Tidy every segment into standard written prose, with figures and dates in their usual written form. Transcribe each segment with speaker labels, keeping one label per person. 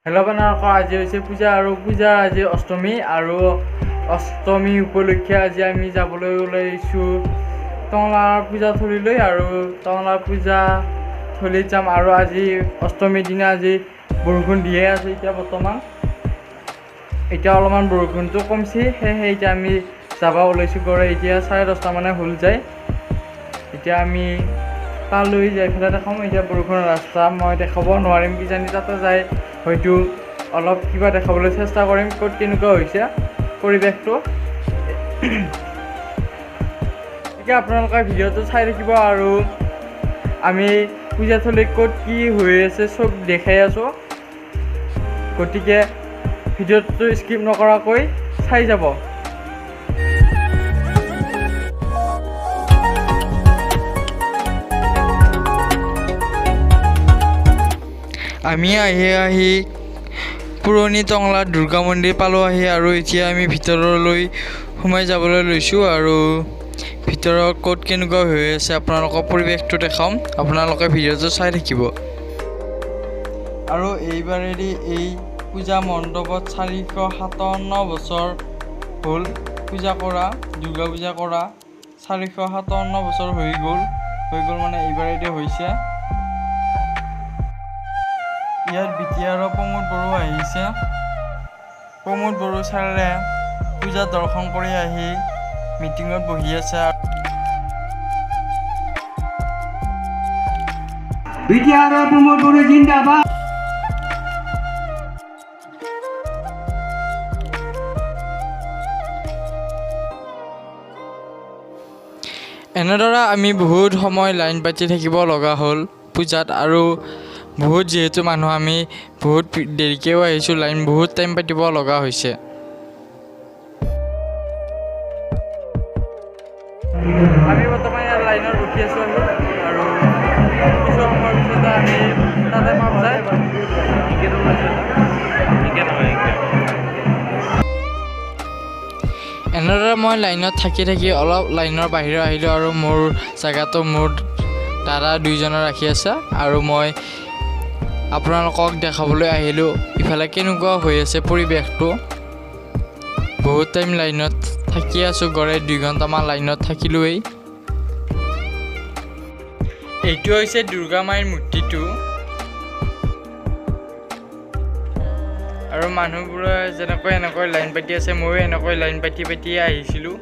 Speaker 1: hello' বানাৰক আজি হৈছে পূজা আৰু পূজা আজি অষ্টমী আৰু অষ্টমী উপলক্ষে আজি আমি যাবলৈ ওলাইছোঁ টংলাৰ পূজাথলীলৈ আৰু টংলাৰ পূজাথলীত যাম আৰু আজি অষ্টমীৰ দিনা আজি বৰষুণ দিয়ে আছে এতিয়া বৰ্তমান এতিয়া অলপমান বৰষুণটো কমছে সেয়েহে এতিয়া আমি যাব ওলাইছোঁ গড়ে এতিয়া 10:30 মানে হ'ল যায় এতিয়া আমি তালৈ যাই পেলাই দেখাম এতিয়া বৰষুণৰ ৰাস্তা মই দেখাব নোৱাৰিম কিজানি তাতে যায় হয়তো অলপ কিবা দেখাবলৈ চেষ্টা কৰিম ক'ত কেনেকুৱা হৈছে পৰিৱেশটো এতিয়া আপোনালোকে ভিডিঅ'টো চাই থাকিব আৰু আমি পূজাথলীত ক'ত কি হৈ আছে চব দেখাই আছোঁ গতিকে ভিডিঅ'টো স্কিপ নকৰাকৈ চাই যাব আমি আহি পুৰণি টংলা দুৰ্গা মন্দিৰ পালোঁ আৰু এতিয়া আমি ভিতৰলৈ সোমাই যাবলৈ লৈছোঁ আৰু ভিতৰত ক'ত কেনেকুৱা হৈ আছে আপোনালোকৰ পৰিৱেশটো দেখাম আপোনালোকে ভিডিঅ'টো চাই থাকিব আৰু এইবাৰেদি এই পূজা মণ্ডপত 457 বছৰ হ'ল পূজা কৰা দুৰ্গা পূজা কৰা 457 বছৰ হৈ গ'ল মানে এইবাৰেদি হৈছে ইয়াত বিটিআৰ প্ৰমোদ বড়ো আহিছে প্ৰমোদ বড়ো ছাৰে পূজা দৰ্শন কৰি আহি মিটিঙত বহি আছে
Speaker 2: বিটিআৰ প্ৰমোদ বড়ো জিন্দাবাদ
Speaker 1: এনেদৰে আমি বহুত সময় লাইন পাতি থাকিব লগা হ'ল পূজাত আৰু বহুত যিহেতু মানুহ আমি বহুত দেৰিকৈও আহিছোঁ লাইন বহুত টাইম পাতিব লগা হৈছে আমি বৰ্তমান ইয়াত লাইনত ৰখি আছোঁ আৰু কিছু সময়ৰ পিছতে আমি তাতে পাম যায় এনেদৰে মই লাইনত থাকি অলপ লাইনৰ বাহিৰত আহিলোঁ আৰু মোৰ জেগাটো মোৰ দাদা দুইজনে ৰাখি আছে আৰু মই আপোনালোকক দেখাবলৈ আহিলোঁ ইফালে কেনেকুৱা হৈ আছে পৰিৱেশটো বহুত টাইম লাইনত থাকি আছোঁ গড়ে 2 ঘণ্টামান লাইনত থাকিলোৱেই এইটো হৈছে দুৰ্গা মাইৰ মূৰ্তিটো আৰু মানুহবোৰে যেনেকৈ এনেকৈ লাইন পাতি আছে ময়ো এনেকৈ লাইন পাতি আহিছিলোঁ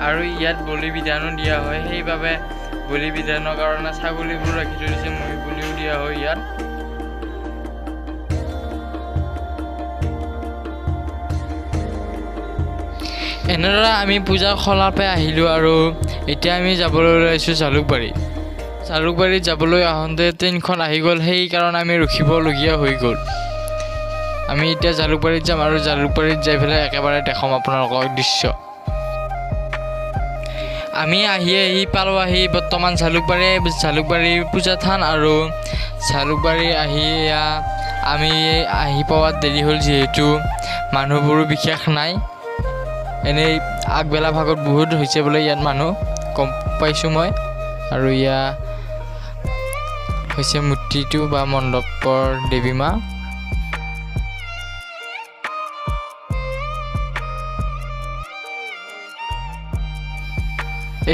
Speaker 1: আৰু ইয়াত বলি বিধানো দিয়া হয় সেইবাবে বলি বিধানৰ কাৰণে ছাগলীবোৰ ৰাখি থৈ দিছে মহি বলিও দিয়া হয় ইয়াত এনেদৰে আমি পূজা খলাপে আহিলোঁ আৰু এতিয়া আমি যাবলৈ ওলাইছোঁ জালুকবাৰীত যাবলৈ আহোঁতে ট্ৰেইনখন আহি গ'ল সেইকাৰণে আমি ৰখিবলগীয়া হৈ গ'ল আমি এতিয়া জালুকবাৰীত যাম আৰু জালুকবাৰীত যাই পেলাই একেবাৰে দেখাম আপোনালোকক দৃশ্য আমি আহি পালোঁ বৰ্তমান জালুকবাৰী পূজা থান আৰু জালুকবাৰী আমি আহি পোৱাত দেৰি হ'ল যিহেতু মানুহবোৰো বিশেষ নাই এনেই আগবেলা ভাগত বহুত হৈছে বোলে ইয়াত মানুহ গম পাইছোঁ মই আৰু ইয়াত হৈছে মূৰ্তিটো বা মণ্ডপৰ দেৱী মা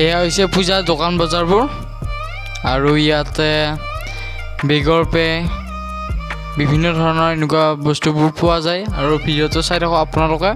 Speaker 1: এয়া হৈছে পূজাৰ দোকান বজাৰবোৰ আৰু ইয়াতে বেগৰ বিভিন্ন ধৰণৰ এনেকুৱা বস্তুবোৰ পোৱা যায় আৰু ভিডিঅ'টো চাই থাকক আপোনালোকে